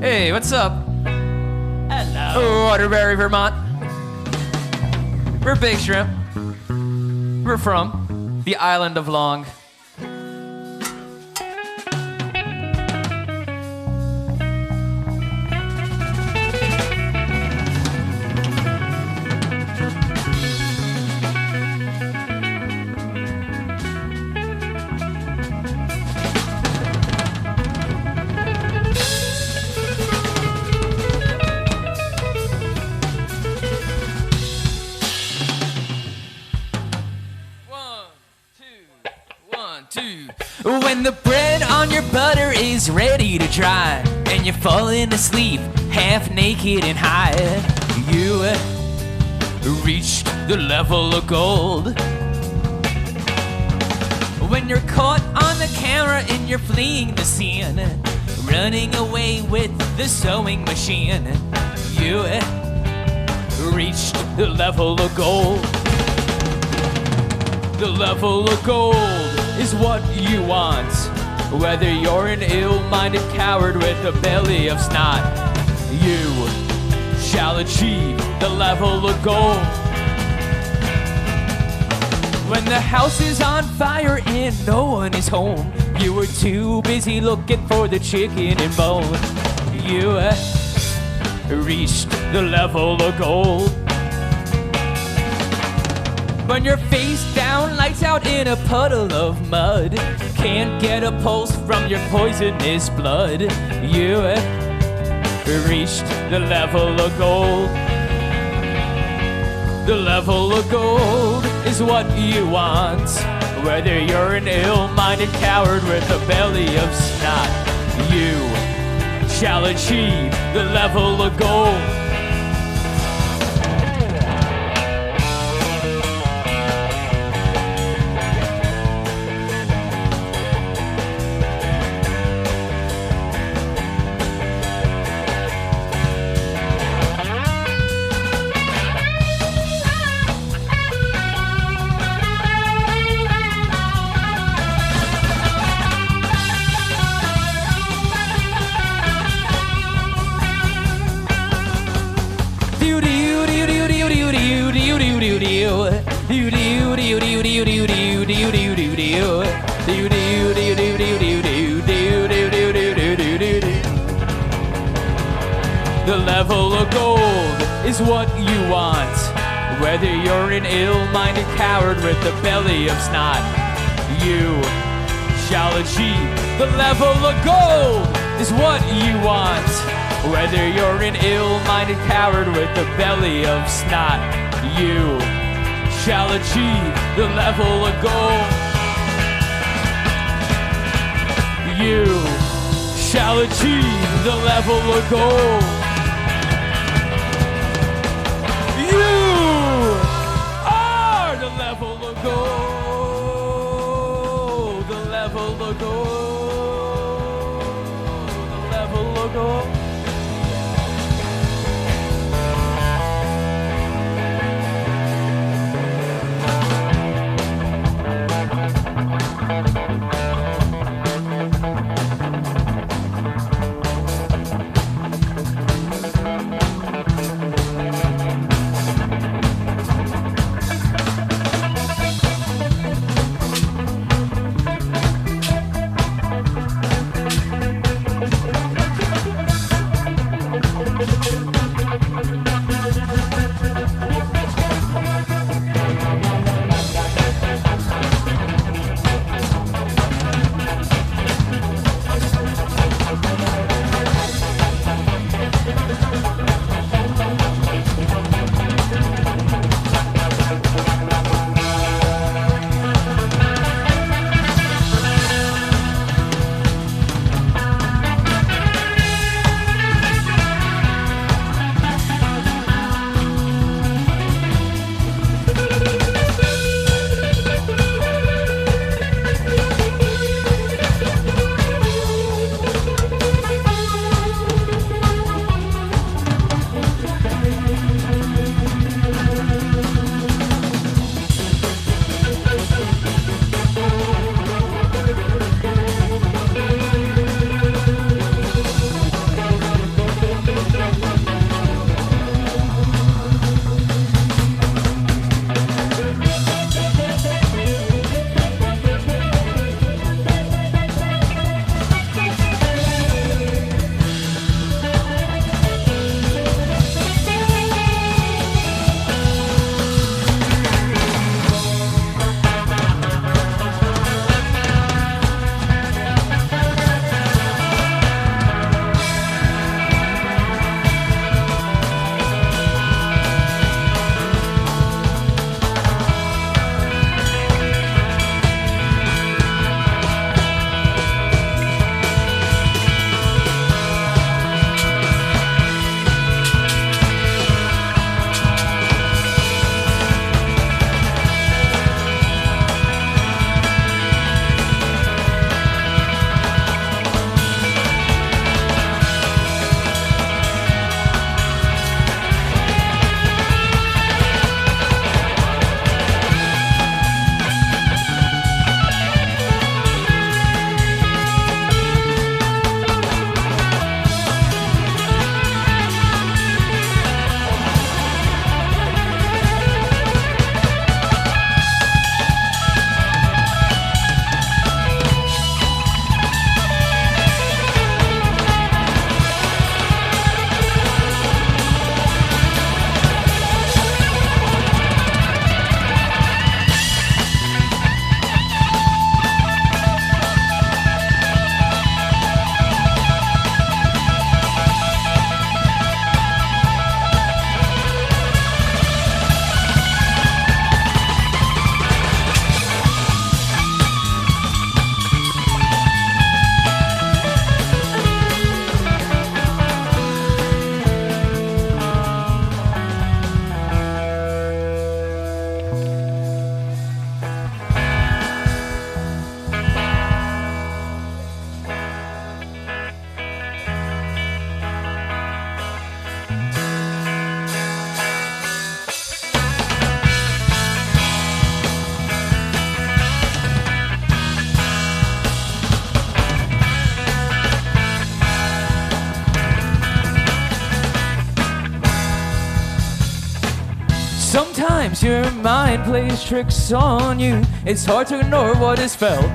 Hey, what's up? Hello. Waterbury, Vermont. We're Big Shrimp. We're from the island of Long. When the bread on your butter is ready to dry and you're falling asleep half naked and high, you reached the level of gold. When you're caught on the camera and you're fleeing the scene, running away with the sewing machine, you reached the level of gold. The level of gold is what you want, whether you're an ill-minded coward with a belly of snot. You shall achieve the level of gold. When the house is on fire and no one is home, you were too busy looking for the chicken and bone. You reached the level of gold. When you're face down, lights out in a puddle of mud, can't get a pulse from your poisonous blood, you reached the level of gold. The level of gold is what you want, whether you're an ill-minded coward with a belly of snot. You shall achieve the level of gold. The level of gold is what you want, whether you're an ill-minded coward with a belly of snot. You shall achieve the level of gold is what you want, whether you're an ill-minded coward with a belly of snot. You shall achieve the level of gold. You shall achieve the level of gold. You are the level of gold. The level of gold. The level of gold. Sometimes your mind plays tricks on you. It's hard to ignore what is felt.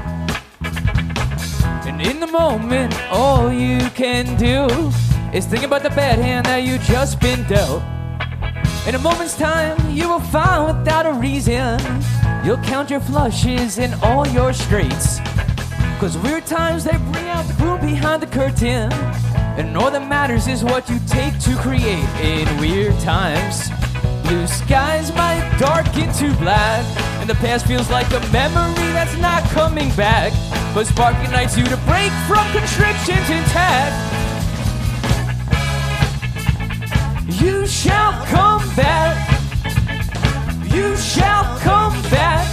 And in the moment, all you can do is think about the bad hand that you just been dealt. In a moment's time, you will find without a reason, you'll count your flushes and all your straights. Cause weird times, they bring out the gloom behind the curtain. And all that matters is what you take to create. In weird times, blue skies might darken to black, and the past feels like a memory that's not coming back. But spark ignites you to break from constrictions intact. You shall come back. You shall come back.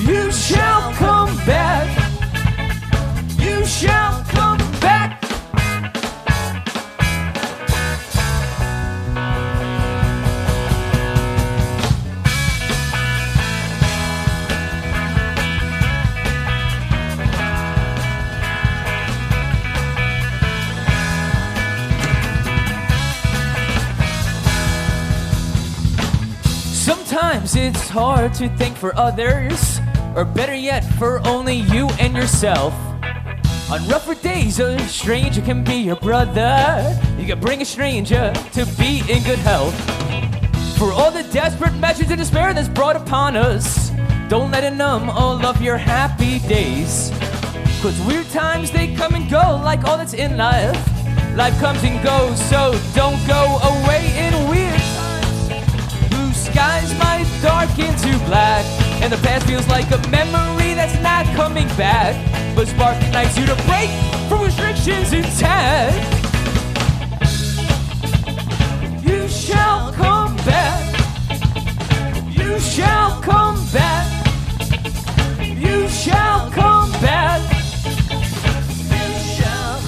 You shall come back. You shall come back. Sometimes it's hard to think for others, or better yet, for only you and yourself. On rougher days, a stranger can be your brother. You can bring a stranger to be in good health. For all the desperate measures of despair that's brought upon us, don't let it numb all of your happy days. Cause weird times, they come and go like all that's in life. Life comes and goes, so don't go away in weird times. Blue skies might darken to black, and the past feels like a memory that's not coming back. But spark ignites you to break from restrictions intact. You shall come back. You shall come back. You shall come back. You shall.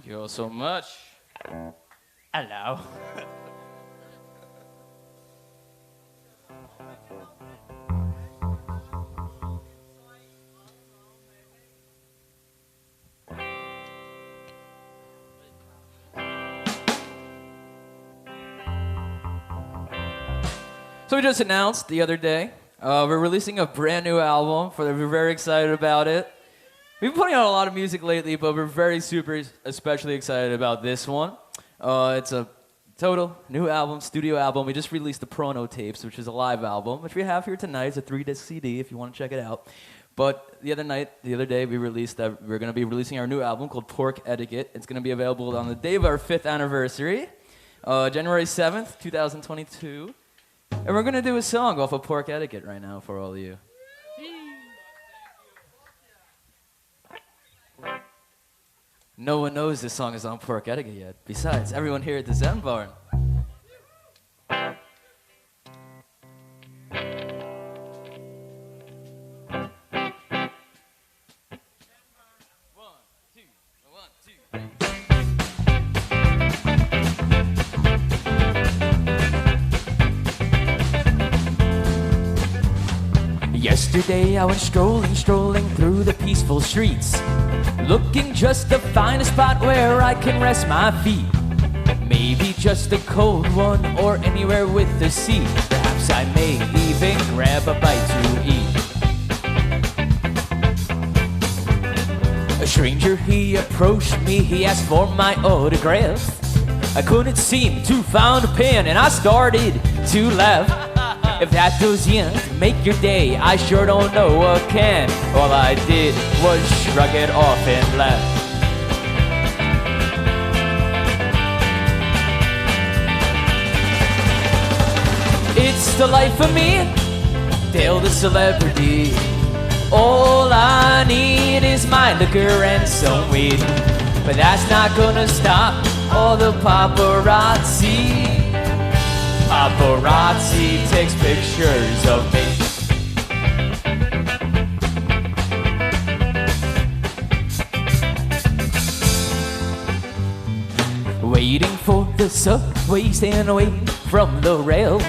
Thank you all so much. Hello. So we just announced the other day, we're releasing a brand new album. We're very excited about it. We've been putting out a lot of music lately, but we're very especially excited about this one. It's a total new album, studio album. We just released the Prono Tapes, which is a live album, which we have here tonight. It's a 3-disc CD if you want to check it out. But the other day, we released that we're going to be releasing our new album called Pork Etiquette. It's going to be available on the day of our 5th anniversary, January 7th, 2022. And we're going to do a song off of Pork Etiquette right now for all of you. No one knows this song is on Pork Etiquette yet. Besides, everyone here at the Zenbarn. Yesterday I went strolling through the peaceful streets, looking just to find a spot where I can rest my feet. Maybe just a cold one or anywhere with a seat. Perhaps I may even grab a bite to eat. A stranger, he approached me, he asked for my autograph. I couldn't seem to find a pen and I started to laugh. If that doesn't make your day, I sure don't know what can. All I did was shrug it off and laugh. It's the life of me, Dale the celebrity. All I need is my liquor and some weed. But that's not gonna stop all the paparazzi. Paparazzi takes pictures of me. Waiting for the subway, staying away from the rail.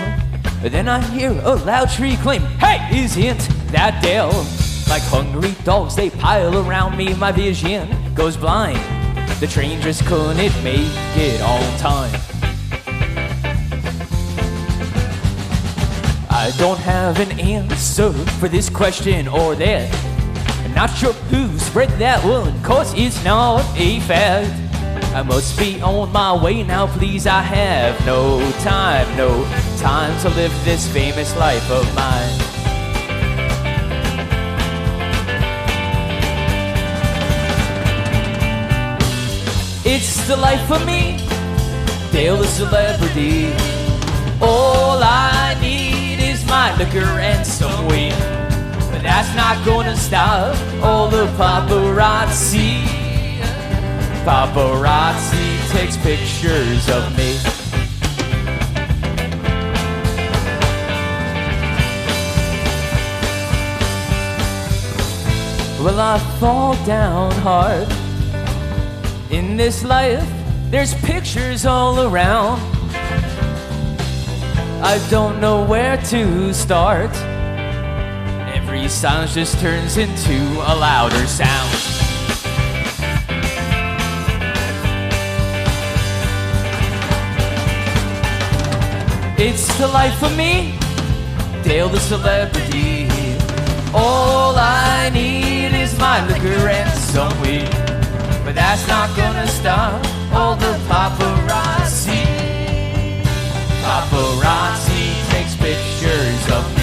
Then I hear a loud shriek claim, "Hey, isn't that Dale?" Like hungry dogs, they pile around me, my vision goes blind. The train just couldn't make it on time. I don't have an answer for this question or that. I'm not sure who spread that one, cause it's not a fact. I must be on my way now, please, I have no time to live this famous life of mine. It's the life of me, Dale the celebrity. All I need is my liquor and some weed. But that's not gonna stop all the paparazzi. Paparazzi takes pictures of me. Well, I fall down hard. In this life, there's pictures all around. I don't know where to start. Every sound just turns into a louder sound. It's the life of me, Dale the celebrity. All I need is my liquor and some weed. But that's not gonna stop all the paparazzi. Paparazzi takes pictures of me.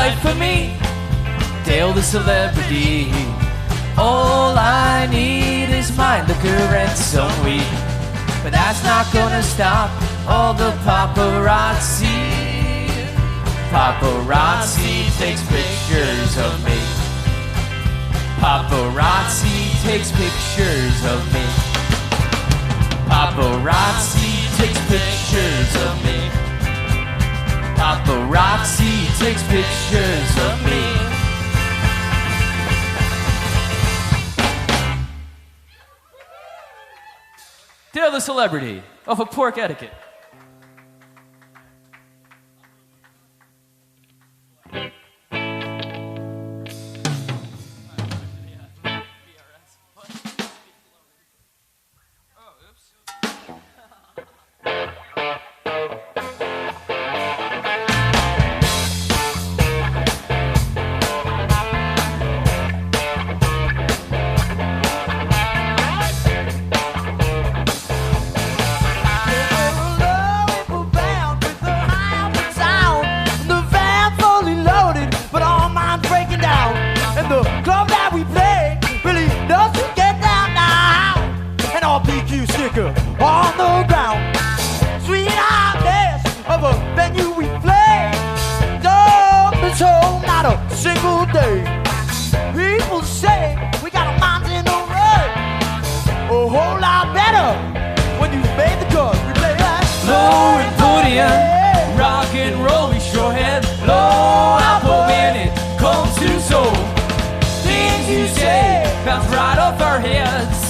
life for me. Dale the celebrity. All I need is my liquor and some weed. But that's not gonna stop all the paparazzi. Paparazzi takes pictures of me. Paparazzi takes pictures of me. Paparazzi takes pictures of me. Paparazzi takes pictures of me. Dale the celebrity off of Pork Etiquette. On the ground, sweet hotness of a venue we play. Don't miss home, not a single day. People say we got a mountain to run. A whole lot better when you made the cut. We play that low and podium, rock and roll, we sure had low output when it comes to soul. Things you say bounce right off our heads.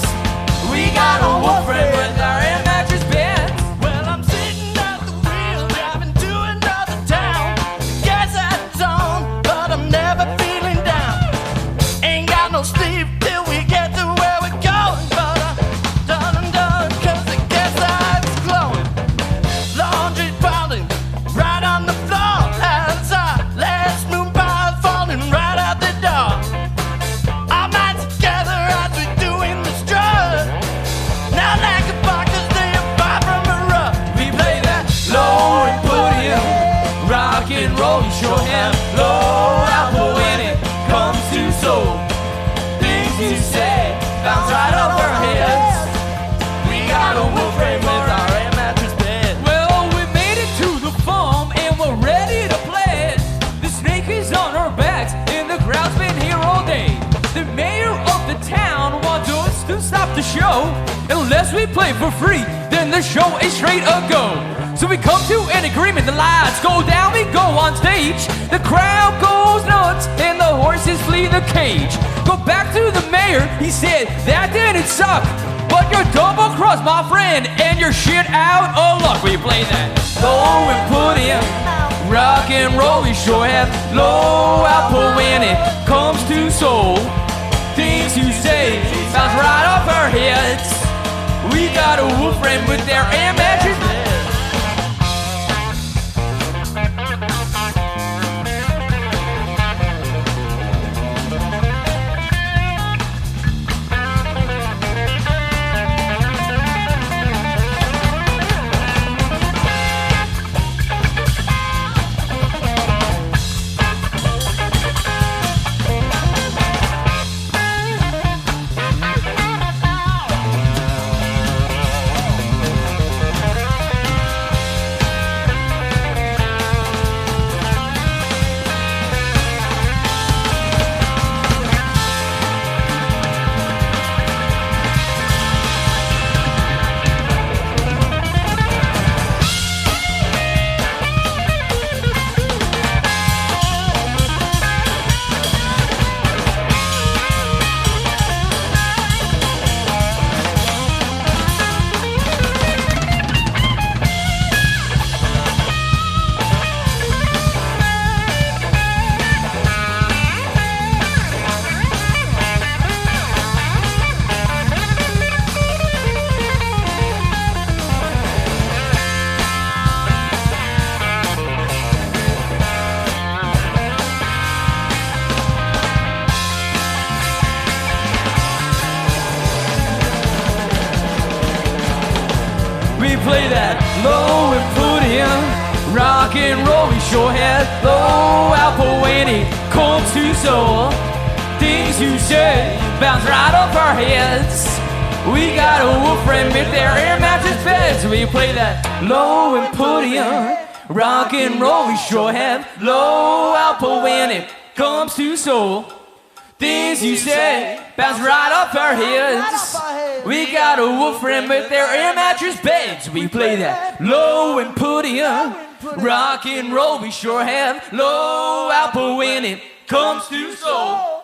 We got a wolf friend with our air mattress bed. Well, I'm sitting at the wheel, driving to another town. Guess that's on, but I'm never feeling down. Ain't got no sleep till we get to where we're going. But I'm done and done, cause the gas light's glowing. Laundry piling right on the floor. Outside, last moon pile falling right out the door. Our minds together as we doing the strut. Now like a boxers, they are far from a rut. We play that low and podium, rock and roll, you sure have low output when it comes to soul. Things you say bounce right off our heads. We got a wolf frame with our air mattress bed. Well, we made it to the farm and we're ready to play it. The snake is on our backs and the crowd's been here all day. The mayor of the town wants us to stop the show. Unless we play for free, then the show is straight a go. So we come to an agreement, the lights go down, we go on stage. The crowd goes nuts and the horses flee the cage. Go back to the mayor, he said, that didn't suck. But you're double crossed, my friend, and you're shit out of luck. We play that low and podium, rock and roll, we sure have low output when it comes to soul. Things you say bounce right off our heads. We got a wolf friend with their air mattress bed. We play that low and podium, Rock and roll, we sure have low output when it comes to soul. Things you say bounce right off our heads. We got a wolf friend with their air mattress beds. We play that low and podium. Rock and roll, we sure have low output when it comes to soul. Things you say bounce right off our heads. We got a wolf friend with their air mattress beds. We play that low and podium. Rock and roll, we sure have low output when it comes to soul.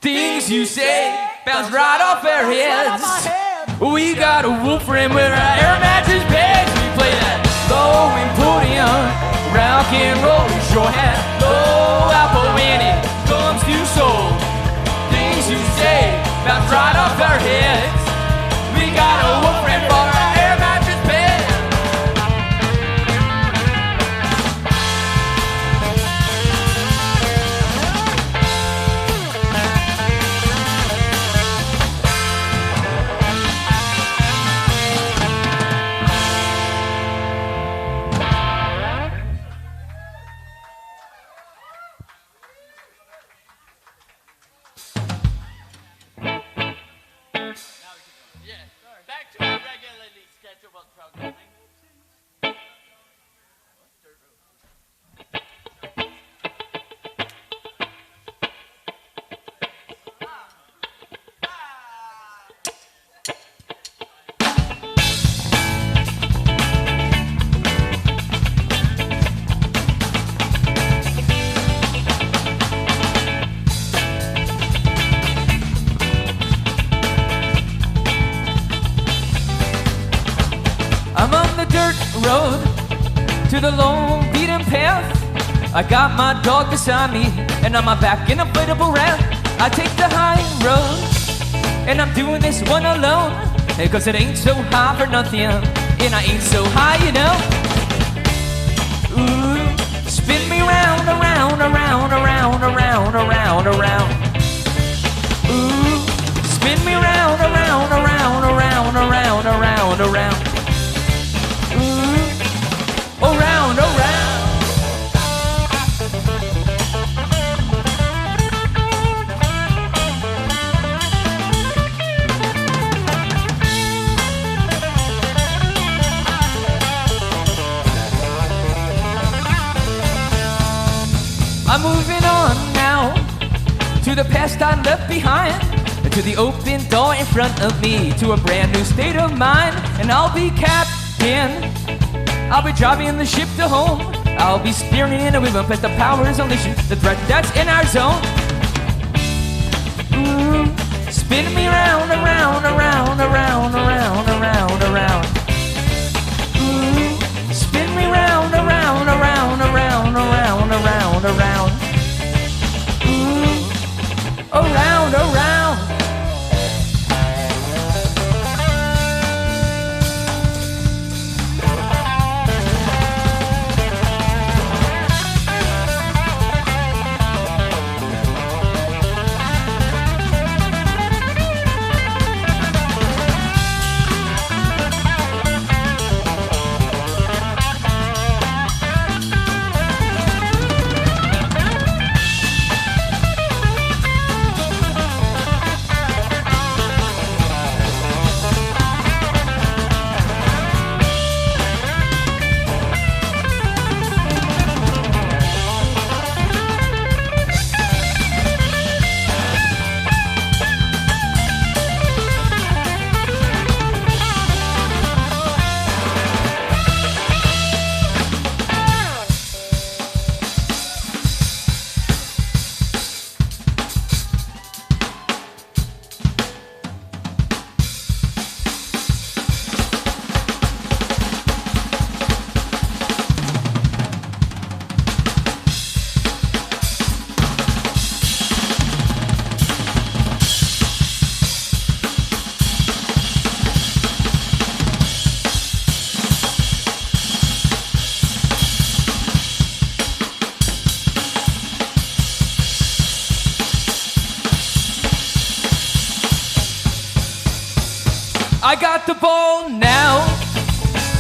Things you say bounce right off our heads. We got a wolf friend with our air mattress beds. We play that low and podium. Rock and roll, we sure have low output when it comes to soul. Things you say bounce right off our heads. We got a wolf friend for our air mattress bed. Back to our regularly scheduled programming. I'm on the dirt road to the lone beaten path. I got my dog beside me and on my back an inflatable raft. I take the high road and I'm doing this one alone. Hey, 'cause it ain't so high for nothing and I ain't so high, you know. Ooh, spin me round, around, around, around, around, around, around. Ooh, spin me round, around, around, around, around, around, around. Around, around. I'm moving on now to the past I left behind, to the open door in front of me, to a brand new state of mind. And I'll be captain, I'll be driving the ship to home. I'll be steering in a wheel, but the power is unleashing the threat that's in our zone. Ooh, spin me round, around, around, around, around, around, around. Ooh, spin me round, around, around, around, around, around, around. Ooh, around, around. I got the ball now,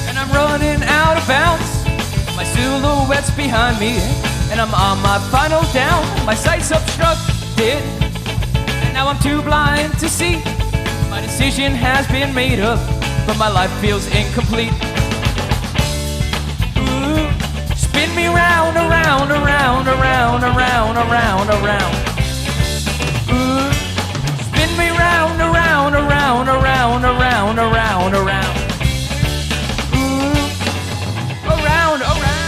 and I'm running out of bounds. My silhouettes behind me, and I'm on my final down. My sight's obstructed, and now I'm too blind to see. My decision has been made up, but my life feels incomplete. Ooh, spin me round, around, around, around, around, around, around. Ooh, spin me round, around, around, around, around, around, around. Ooh, around, around.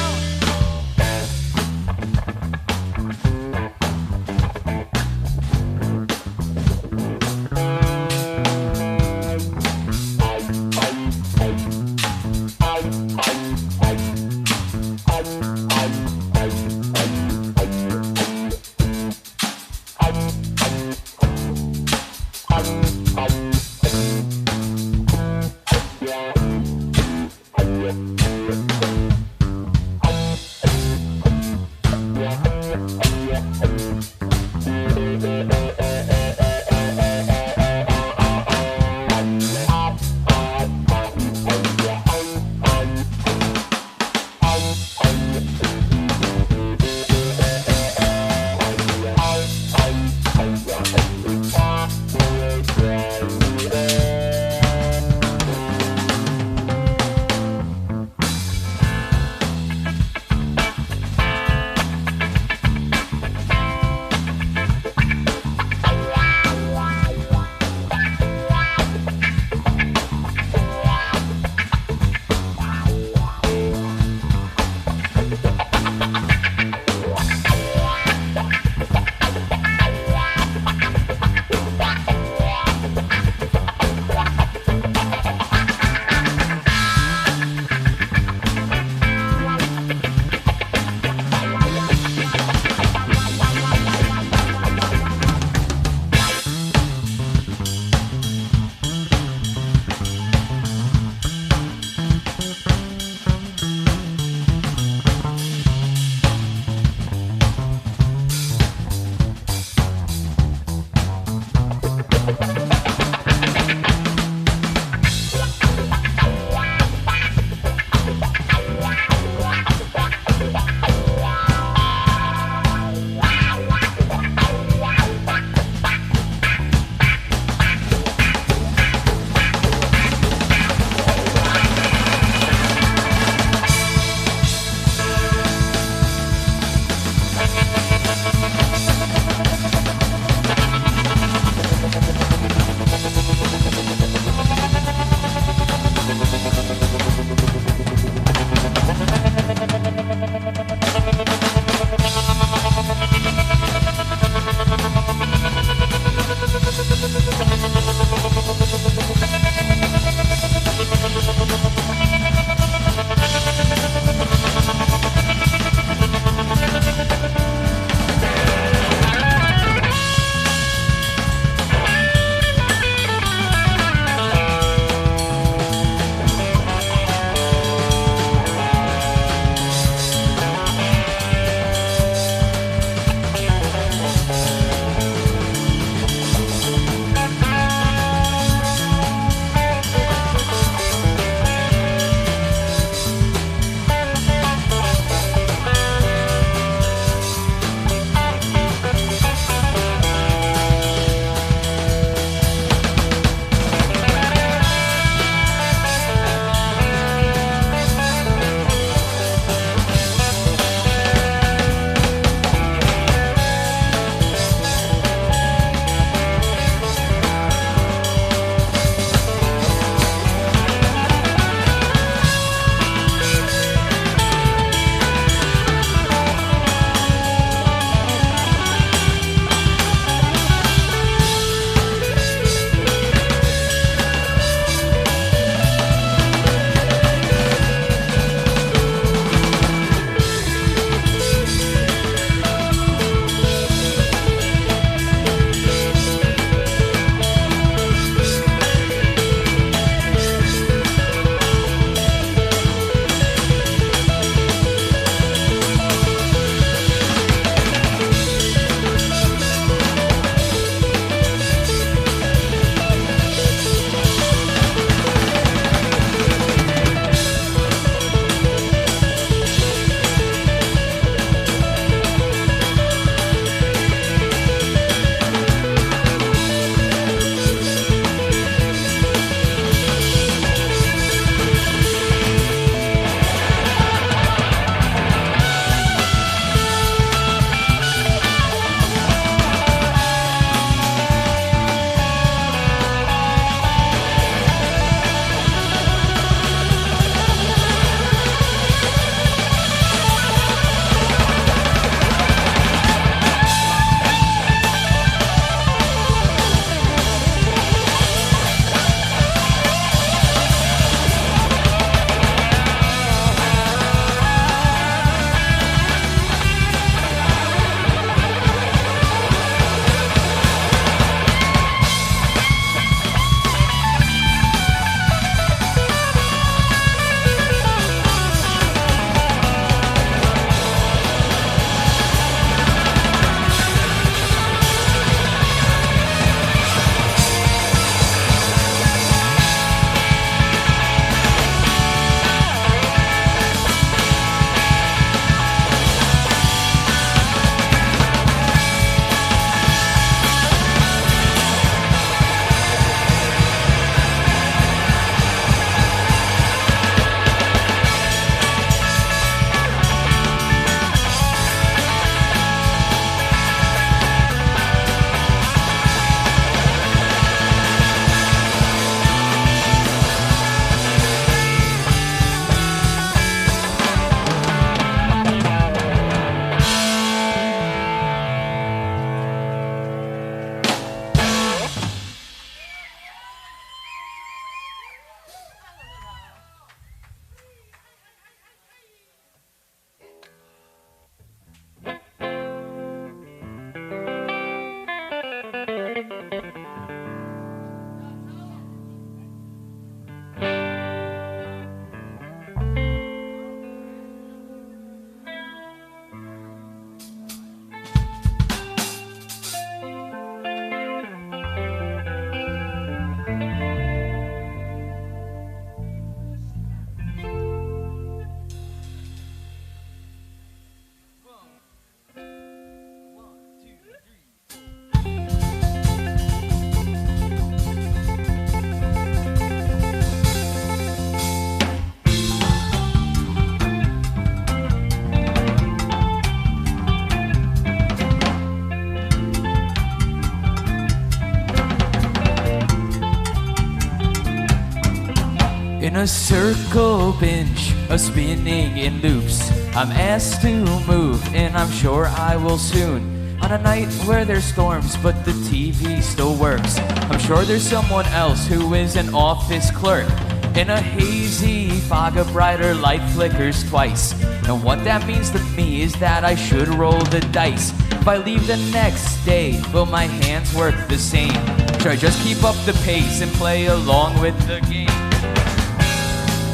In a circle bench of spinning in loops, I'm asked to move, and I'm sure I will soon. On a night where there's storms, but the TV still works, I'm sure there's someone else who is an office clerk. In a hazy fog, a brighter light flickers twice, and what that means to me is that I should roll the dice. If I leave the next day, will my hands work the same? Should I just keep up the pace and play along with the game?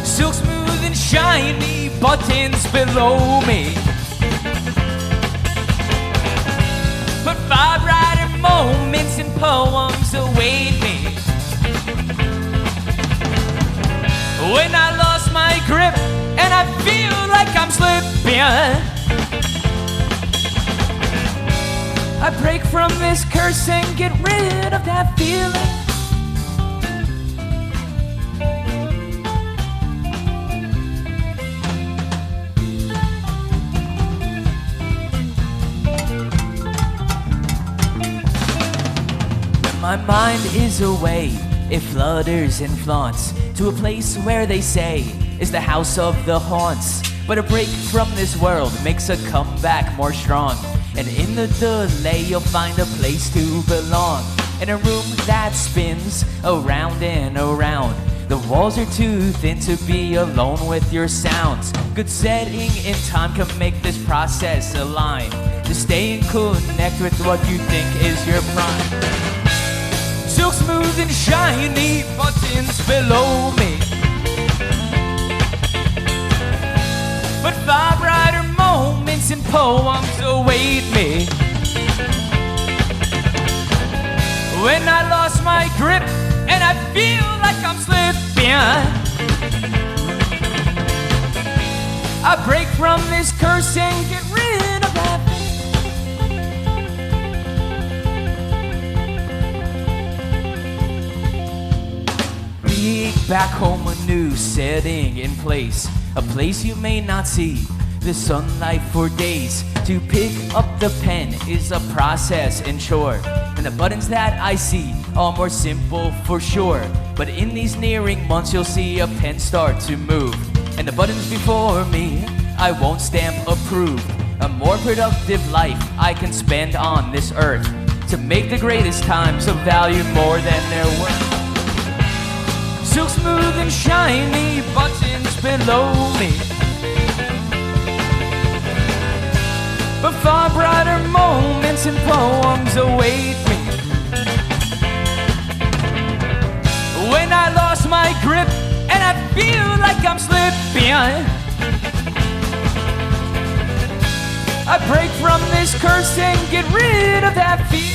Silk smooth and shiny, buttons below me, but far brighter moments and poems await me. When I lost my grip and I feel like I'm slipping, I break from this curse and get rid of that feeling. My mind is away, it flutters and flaunts to a place where they say is the house of the haunts. But a break from this world makes a comeback more strong, and in the delay you'll find a place to belong. In a room that spins around and around, the walls are too thin to be alone with your sounds. Good setting in time can make this process align, to stay and connect with what you think is your prime. Silk smooth and shiny, buttons below me, but far brighter moments and poems await me. When I lost my grip and I feel like I'm slipping, I break from this curse and get rid of that thing. Back home, a new setting in place, a place you may not see the sunlight for days. To pick up the pen is a process and chore, and the buttons that I see are more simple for sure. But in these nearing months you'll see a pen start to move, and the buttons before me I won't stamp approved. A more productive life I can spend on this earth, to make the greatest times of value more than their worth. Silk smooth and shiny, buttons below me, but far brighter moments and poems await me. When I lost my grip and I feel like I'm slipping, I break from this curse and get rid of that feeling.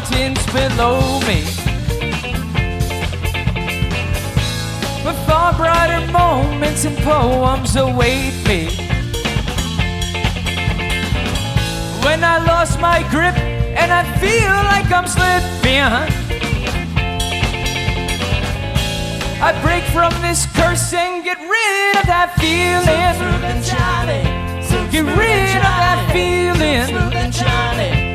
mountains below me, but far brighter moments and poems await me. When I lost my grip and I feel like I'm slipping, I break from this curse and get rid of that feeling. Smooth and shiny. Get rid of that feeling. Smooth and shiny.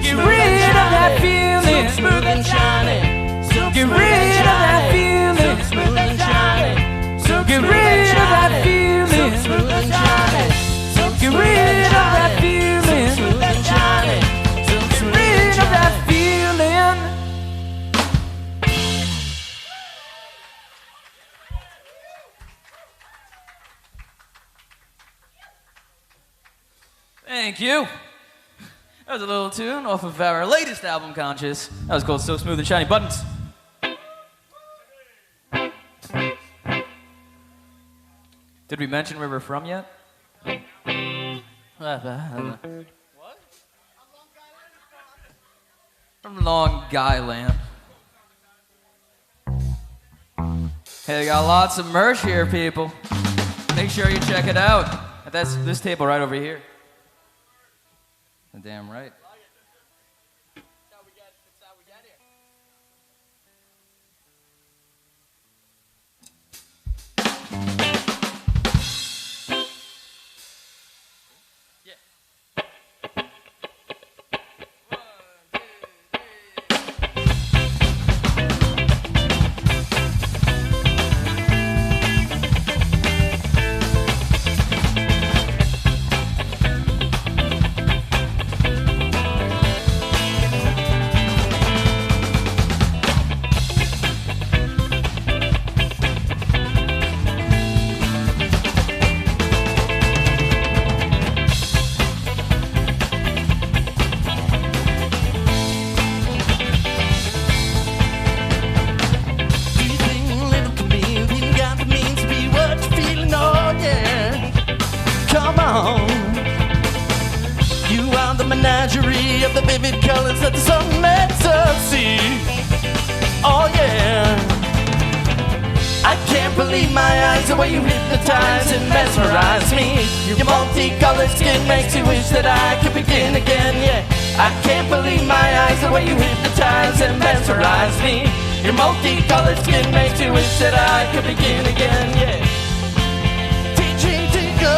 Get rid of that feeling. Smooth and shiny. Get rid of that feeling. Smooth and shiny. Get rid of that feeling. Smooth and shiny. Get rid of that feeling. Smooth and shiny. Get rid of that feeling. Thank you. That was a little tune off of our latest album, Conscious. That was called So Smooth and Shiny Buttons. Did we mention where we're from yet? What? From Long Guy Land. Hey, they got lots of merch here, people. Make sure you check it out. That's this table right over here. Damn right. That's how we get here. Menagerie of the vivid colors that the sun makes us see. Oh yeah, I can't believe my eyes, the way you hypnotize and mesmerize me. Your multicolored skin makes you wish that I could begin again. Yeah, I can't believe my eyes, the way you hypnotize and mesmerize me. Your multicolored skin makes you wish that I could begin again. Yeah, teaching to go.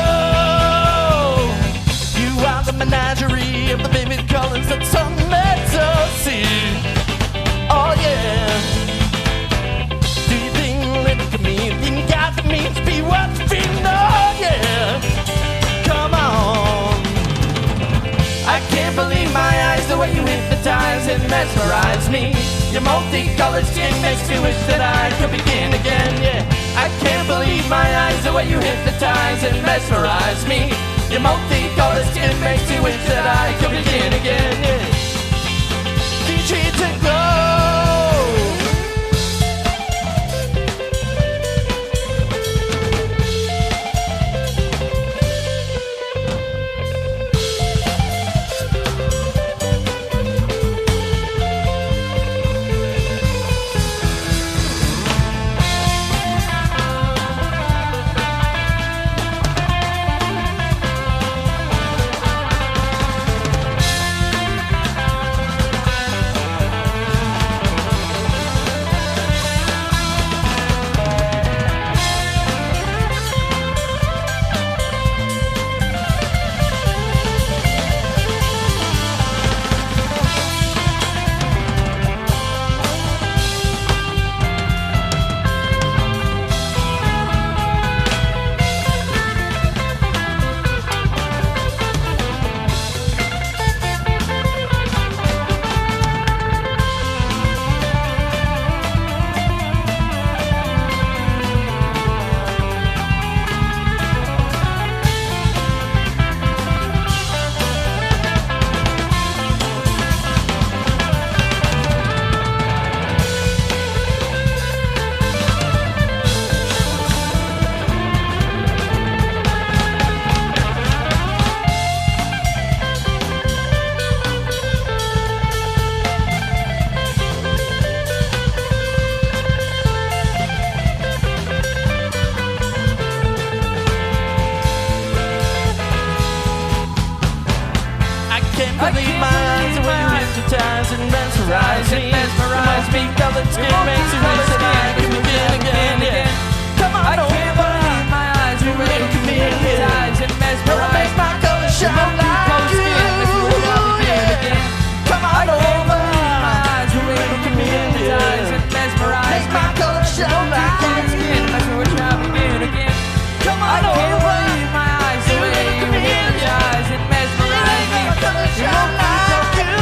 You are the menagerie of the vivid colors that sun lets us see. Oh yeah. Do you think living for me, you got the means to be what you feel? Oh yeah. Come on. I can't believe my eyes, the way you hypnotize and mesmerize me. Your multicolored skin makes me wish that I could begin again. Yeah. I can't believe my eyes, the way you hypnotize and mesmerize me. Your multicolored skin makes me wish that I could begin again, yeah. Teach me to go. hypnotize me, mesmerize me, colored skin makes me wish that I could begin again, yeah. Come on over. I can't believe my eyes are ready to hypnotize and mesmerize. Make my color shine like you. Come on over. My eyes are ready to hypnotize and mesmerize. Make my color shine like you. That's what I'll begin again. Come on over. My eyes are ready to hypnotize and mesmerize. Make my color shine like you.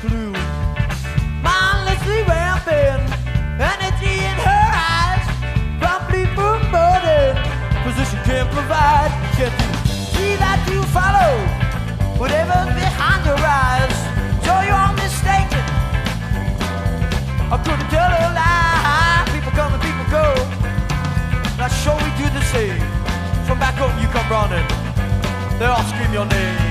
clue. Mindlessly rampant, energy in her eyes, promptly foreboding, position can't provide. Can't you see that you follow whatever's behind your eyes? So you're mistaken. I couldn't tell a lie. People come and people go. Not sure we do the same. From back home you come running. They all scream your name.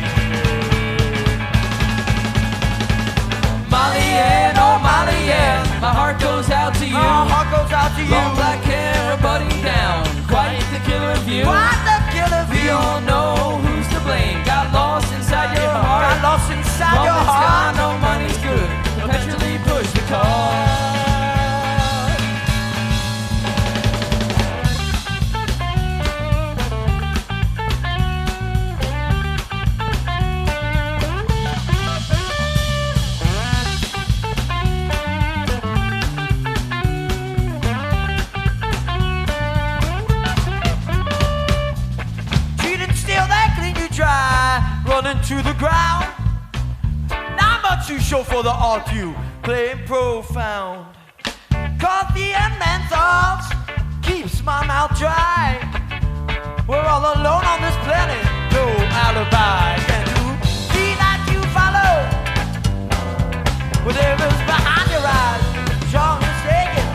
Molly Ann, oh Molly Ann, my heart goes out to you. My heart goes out to you. Long black hair, a button down, quite the killer view. Quite the killer We view. all know who's to blame. Got lost inside your heart. Got lost inside your Moment's heart. gone, no money's good. Eventually push the car. Running to the ground. Not much too sure for the art you playing profound. Coffee and menthols keeps my mouth dry. We're all alone on this planet, no alibi. Can you see that you follow whatever's behind your eyes? Sure mistaken.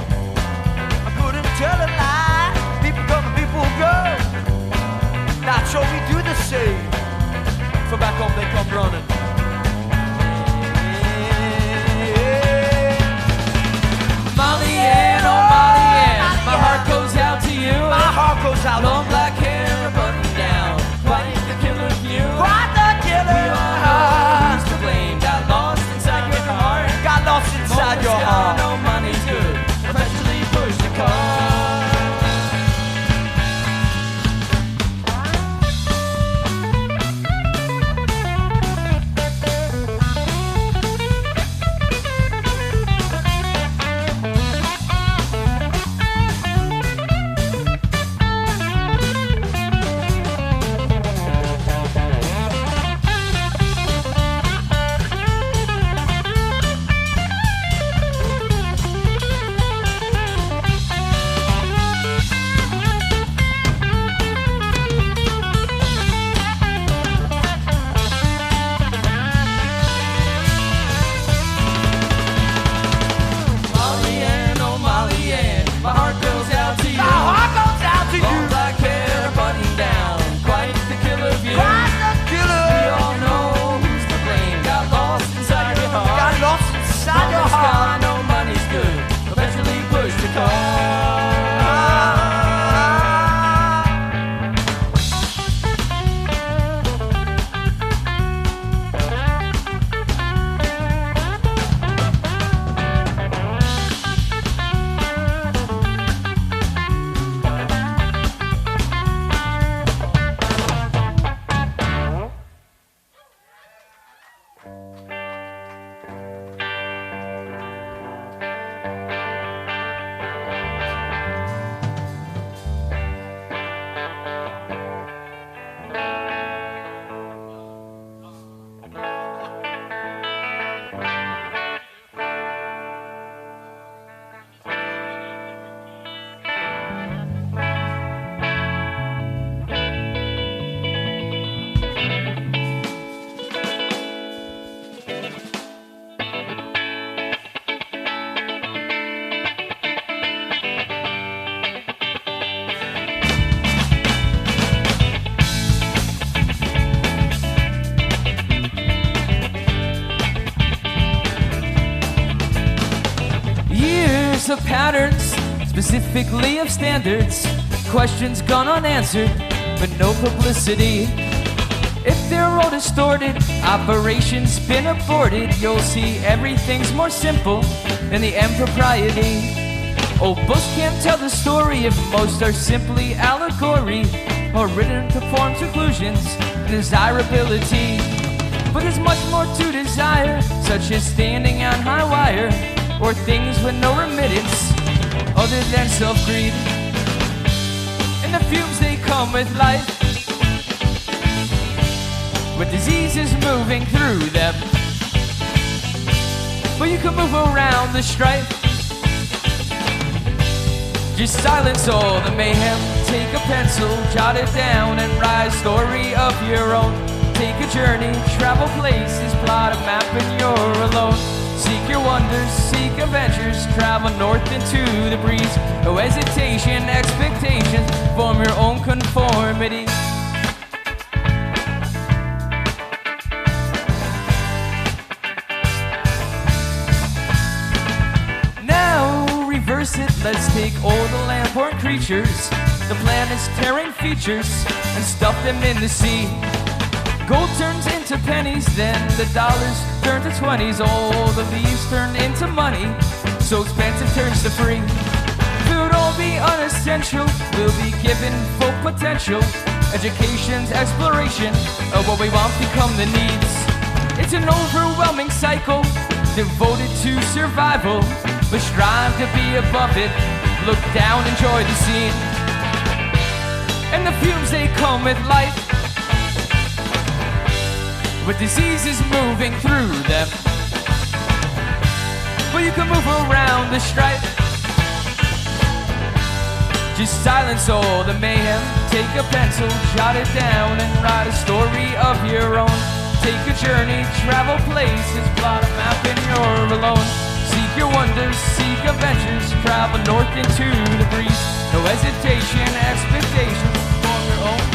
I couldn't tell a lie. People come and people go. Not sure we do the same. So back home they come running. Molly Ann, oh Molly Ann, my heart goes out to you. My heart goes out. Long black hair, a button down, quite the killer view. Quite the killer. We all know who's to blame. Got lost inside your heart. Got lost inside your heart. No money's good. Eventually push the car. Of patterns, specifically of standards, questions gone unanswered, but no publicity. If they're all distorted, operations been aborted, you'll see everything's more simple than the impropriety. Old books can't tell the story if most are simply allegory or written to form conclusions and desirability. But there's much more to desire, such as standing on high wire, or things with no remittance other than self-greed. And the fumes they come with life, with diseases moving through them. But you can move around the strife. Just silence all the mayhem. Take a pencil, jot it down, and write a story of your own. Take a journey, travel places, plot a map and you're alone. Seek your wonders, seek adventures, travel north into the breeze. No hesitation, expectations, form your own conformity. Now reverse it, let's take all the land-born creatures, the planet's tearing features, and stuff them in the sea. Gold turns into pennies, then the dollars turn to 20s. All the leaves turn into money, so expensive turns to free. Food all be unessential, we'll be given full potential. Education's exploration of what we want become the needs. It's an overwhelming cycle, devoted to survival. But strive to be above it, look down, enjoy the scene. And the fumes, they come with life, with diseases moving through them. But you can move around the strife. Just silence all the mayhem. Take a pencil, jot it down, and write a story of your own. Take a journey, travel places, plot a map and you're alone. Seek your wonders, seek adventures, travel north into the breeze. No hesitation, expectations, form your own.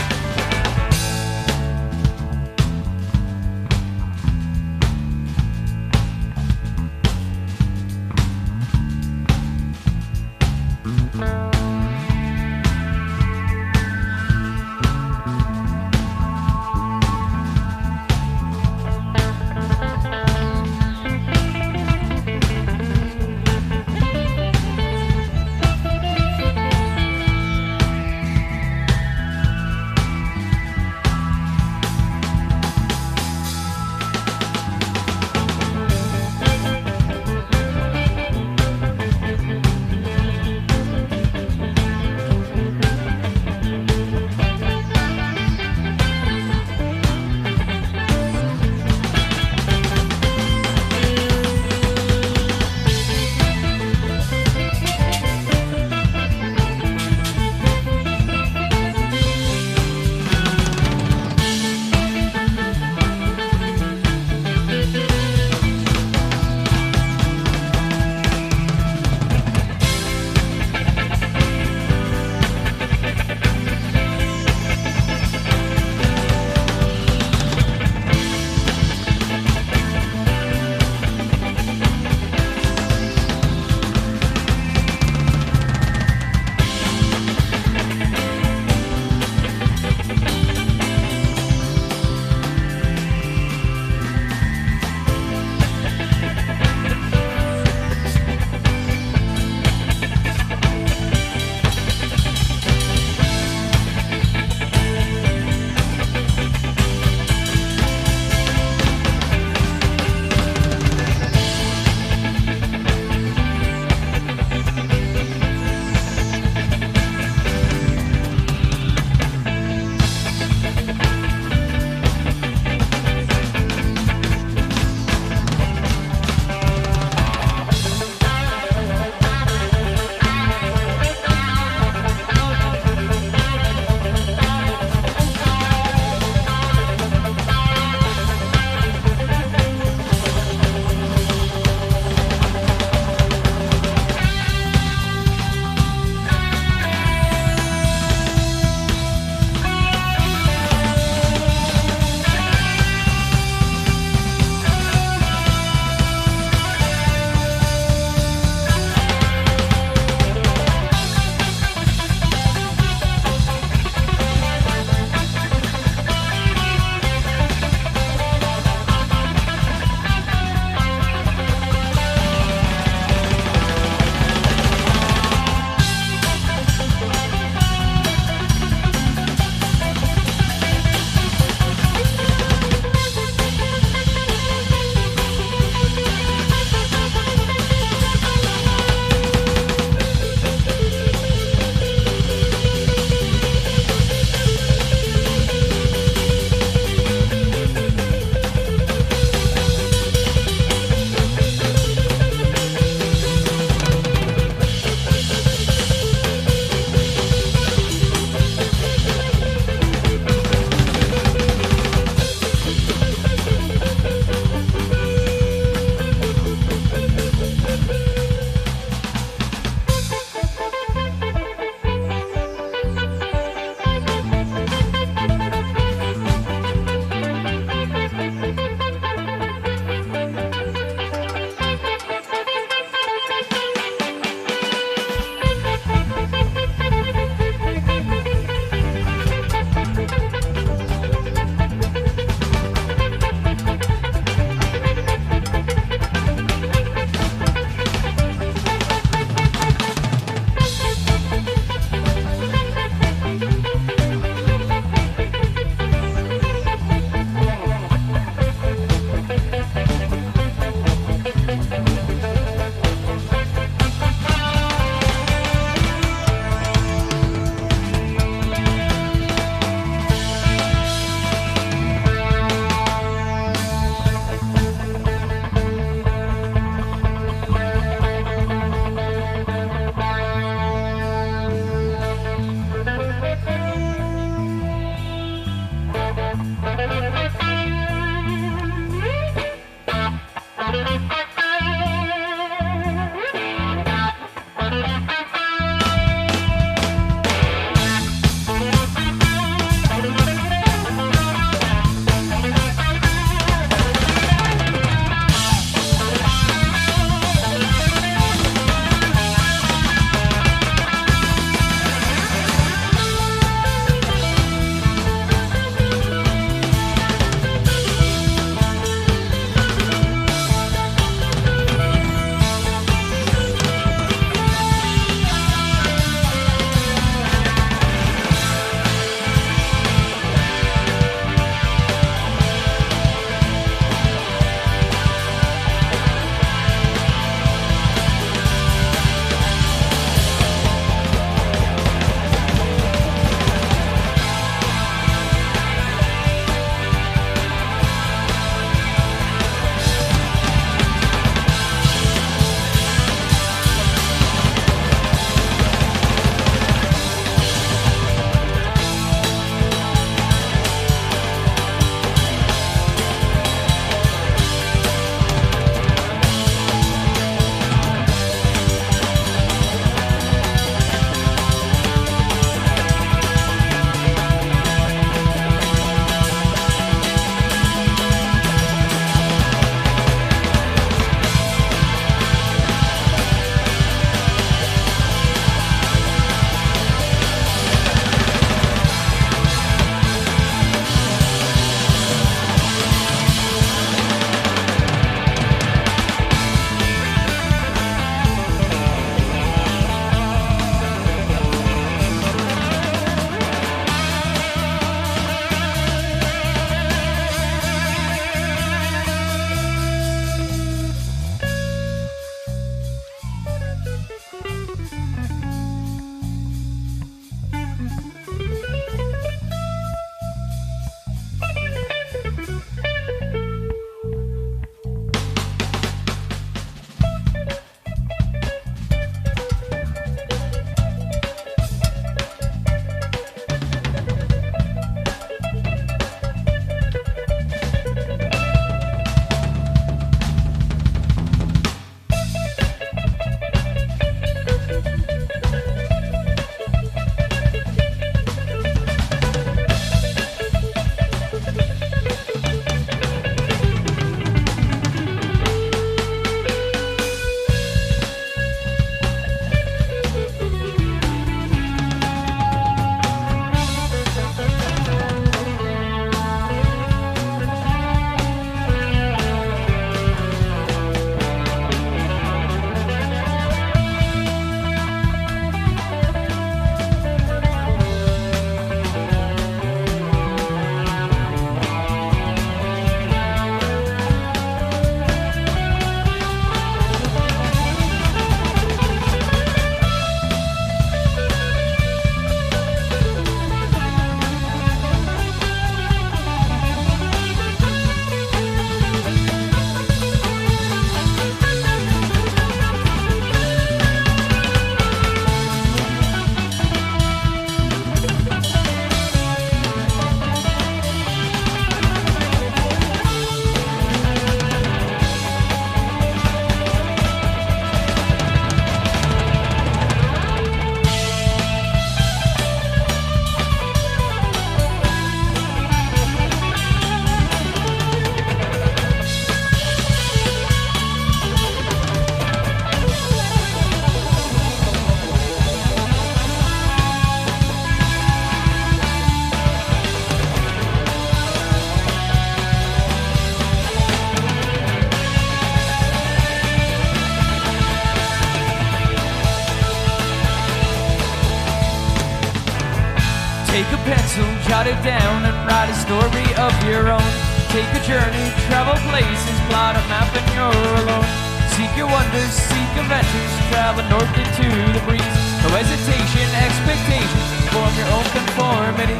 jot it down and write a story of your own. Take a journey, travel places, plot a map and you're alone. Seek your wonders, seek adventures, travel north into the breeze. No hesitation, expectations, form your own conformity.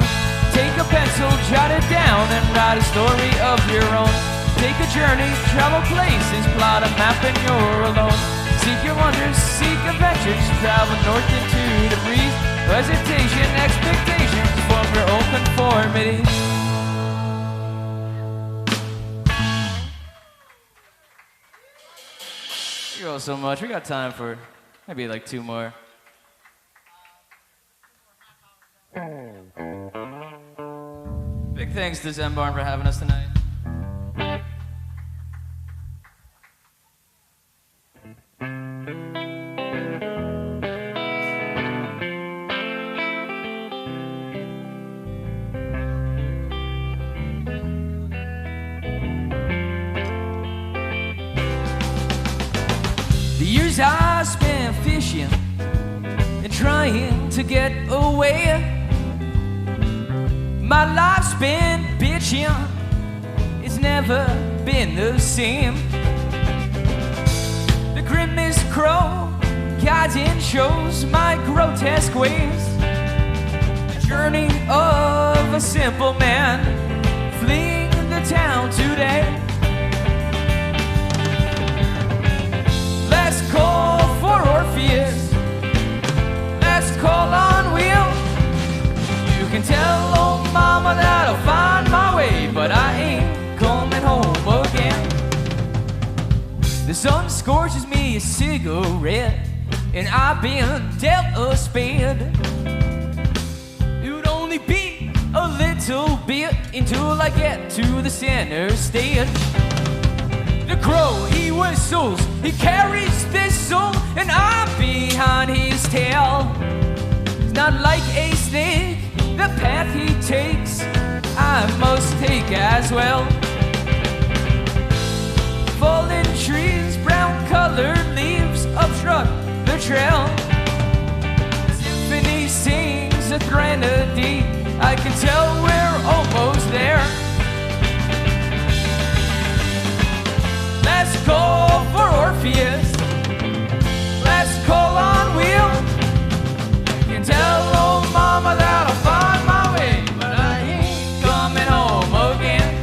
Take a pencil, jot it down and write a story of your own. Take a journey, travel places, plot a map and you're alone. Seek your wonders, seek adventures, travel north into the breeze. No hesitation, expectations, form your own conformity. Thank you all so much. We got time for maybe like 2 more. Big thanks to Zenbarn for having us tonight. The years I spent fishing and trying to get away, my life's been bitching, it's never been the same. The grimmest crow guides and shows my grotesque ways. The journey of a simple man fleeing the town today. Let's call for Orpheus, let's call on Will. You can tell old mama that I'll find my way, but I ain't coming home again. The sun scorches me a cigarette, and I've been dealt a spade. It would only be a little bit until I get to the center stage. The crow, he whistles, he carries this soul, and I'm behind his tail. It's not like a snake, the path he takes, I must take as well. Fallen trees, brown-colored leaves obstruct the trail. The symphony sings a threnody, I can tell we're almost there. Let's call for Orpheus, let's call on Will. You can tell old mama that I'll find my way, but I ain't coming home again.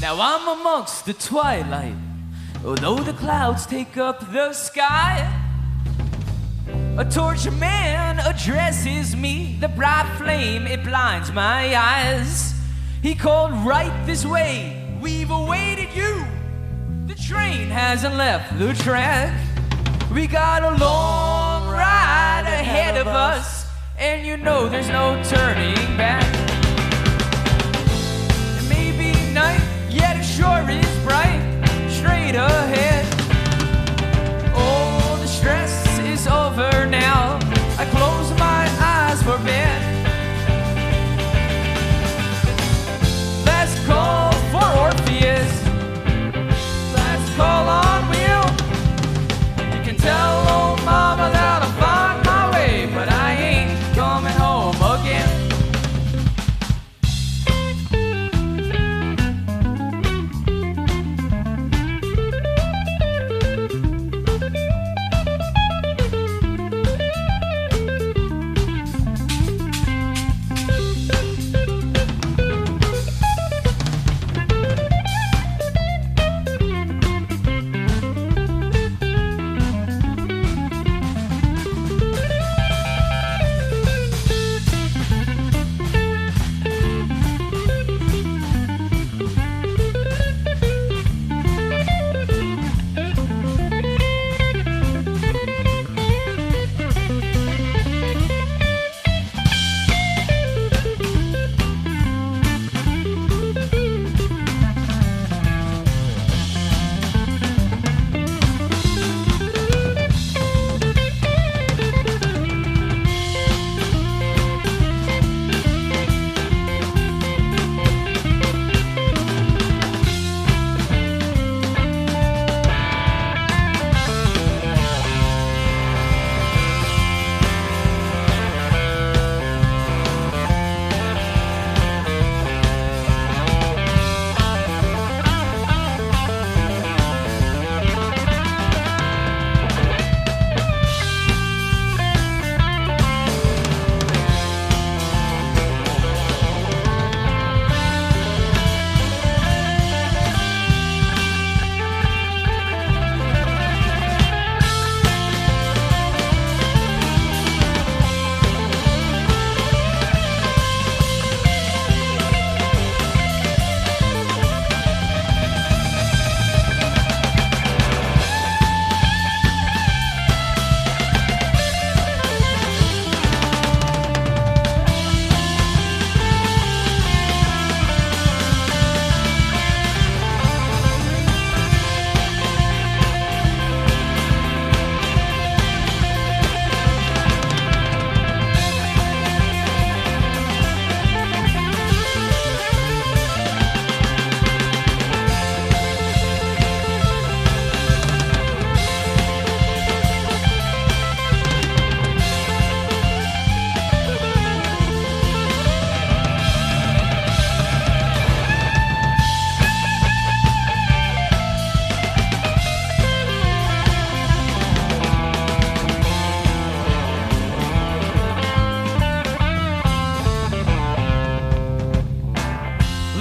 Now I'm amongst the twilight, although the clouds take up the sky. A torch man addresses me, the bright flame, it blinds my eyes. He called right this way, we've awaited you. The train hasn't left the track. We got a long ride ahead of us, and you know there's no turning back. It may be night, yet it sure is bright, straight ahead. Oh, the stress is over now, I close my eyes for bed. Let's call for Orpheus, let's call on Will. You can tell old mama that I'll find my way, but I ain't coming home again.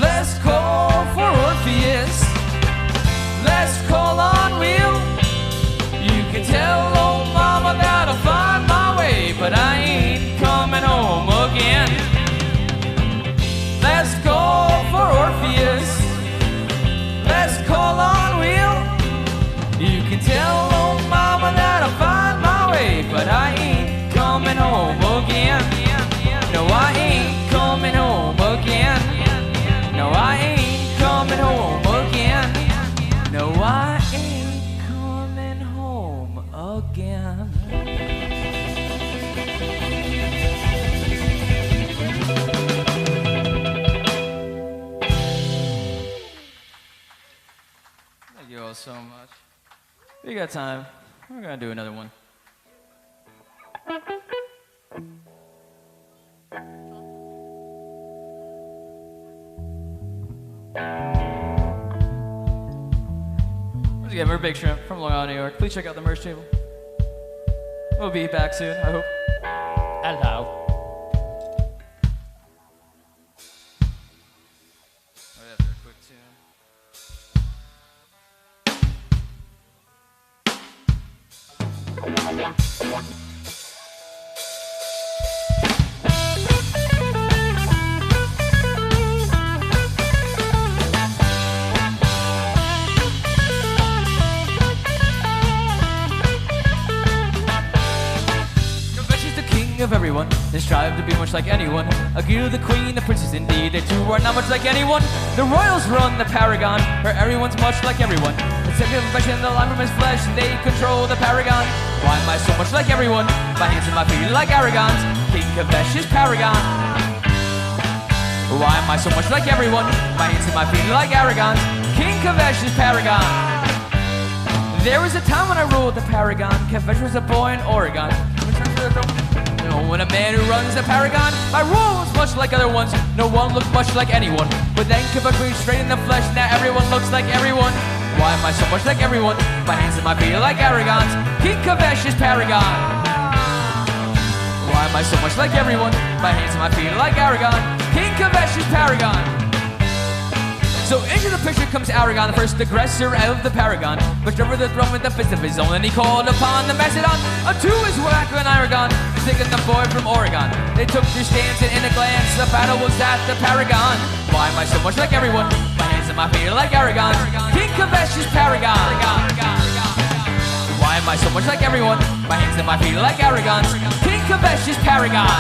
Let's call for Orpheus. Let's call on Will. You can tell old mama that I'll find my way, but I ain't coming home again. Let's call for Orpheus. Let's call on Will. You can tell old mama that I'll find my way, but I ain't coming home again. No, I ain't coming home again. No, I ain't coming home again. No, I ain't coming home again. Thank you all so much. We got time. We're gonna do another one. Once again, we're Big Shrimp from Long Island, New York. Please check out the merch table. We'll be back soon, I hope. Hello. Right after a quick tune. Of everyone, they strive to be much like anyone. Aguila, the queen, the princess, indeed, they two are not much like anyone. The royals run the paragon, where everyone's much like everyone. The second confession, the line from his flesh, they control the paragon. Why am I so much like everyone? My hands and my feet like Aragons. King Kavesh is paragon. Why am I so much like everyone? My hands and my feet like Aragons. King Kavesh is paragon. There was a time when I ruled the paragon. Kavesh was a boy in Oregon. When a man who runs the paragon, my rule was much like other ones. No one looked much like anyone. But then Kavesh was straight in the flesh. Now everyone looks like everyone. Why am I so much like everyone? My hands and my feet are like Aragons. King Kavesh is paragon. Why am I so much like everyone? My hands and my feet are like Aragon. King Kavesh is paragon. So into the picture comes Aragon, the first aggressor of the paragon. Pushed over the throne with the fist of his own, and he called upon the Macedon. Unto his whack and Aragon, taking the boy from Oregon. They took their stance, and in a glance, the battle was at the paragon. Why am I so much like everyone? My hands and my feet are like Aragon. King Kavesh is paragon. Why am I so much like everyone? My hands and my feet are like Aragons. King Kavesh is paragon.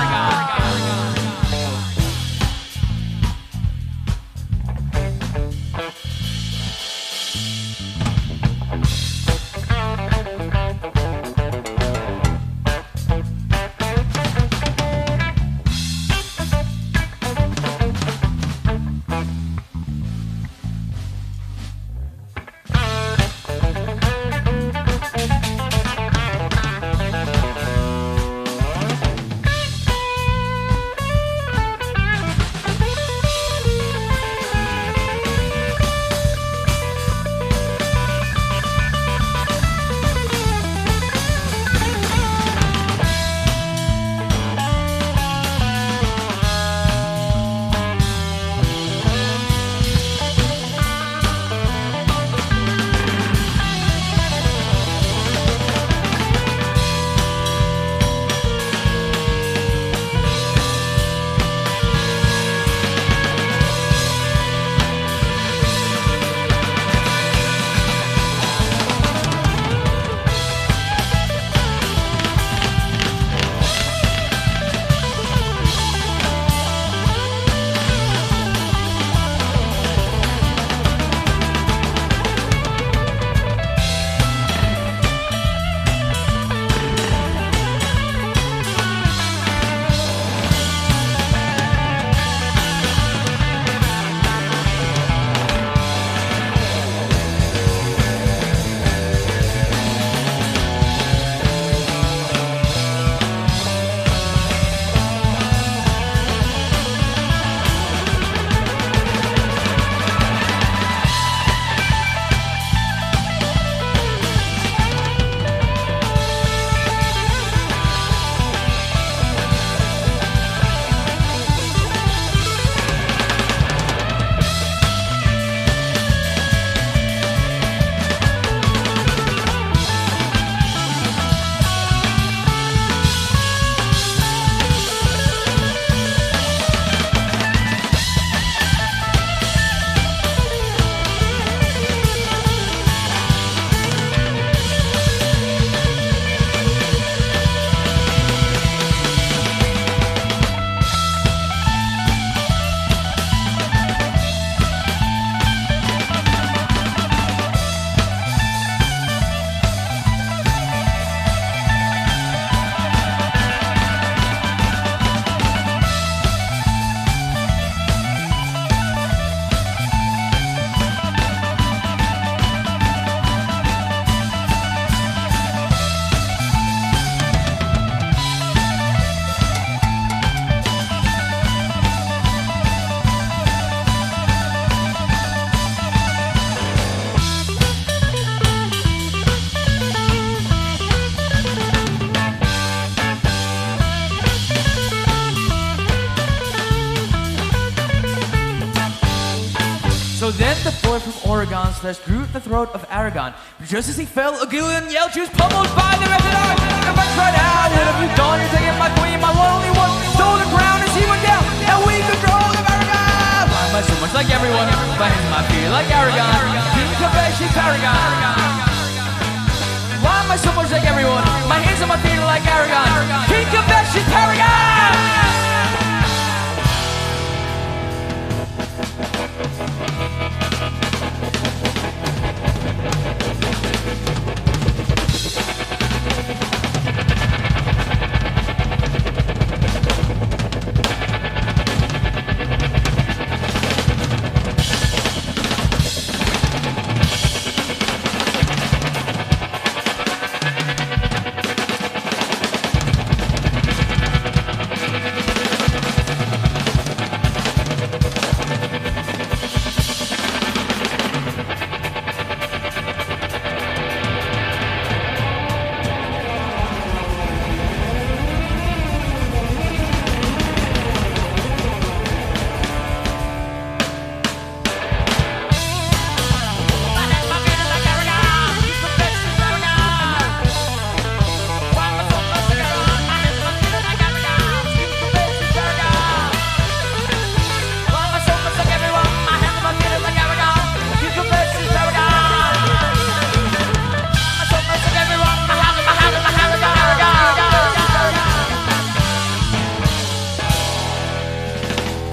So then the boy from Oregon slashed through the throat of Aragon. Just as he fell, a Gillian yelled, she was pummeled by the Methodar. The French cried out, what have you done? You're taking my queen, my only one. To the ground as he went down. Now we control of Aragon. Why am I so much like everyone? My hands and my feet like Aragon. King Kabeshi Paragon. Why am I so much like everyone? My hands and my feet are like Aragon. King Kabeshi Paragon.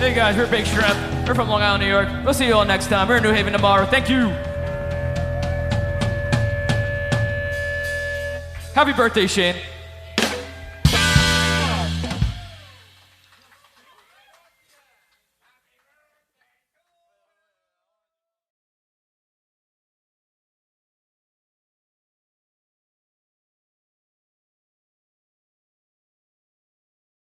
Hey guys, we're Big Shrimp. We're from Long Island, New York. We'll see you all next time. We're in New Haven tomorrow. Thank you. Happy birthday, Shane.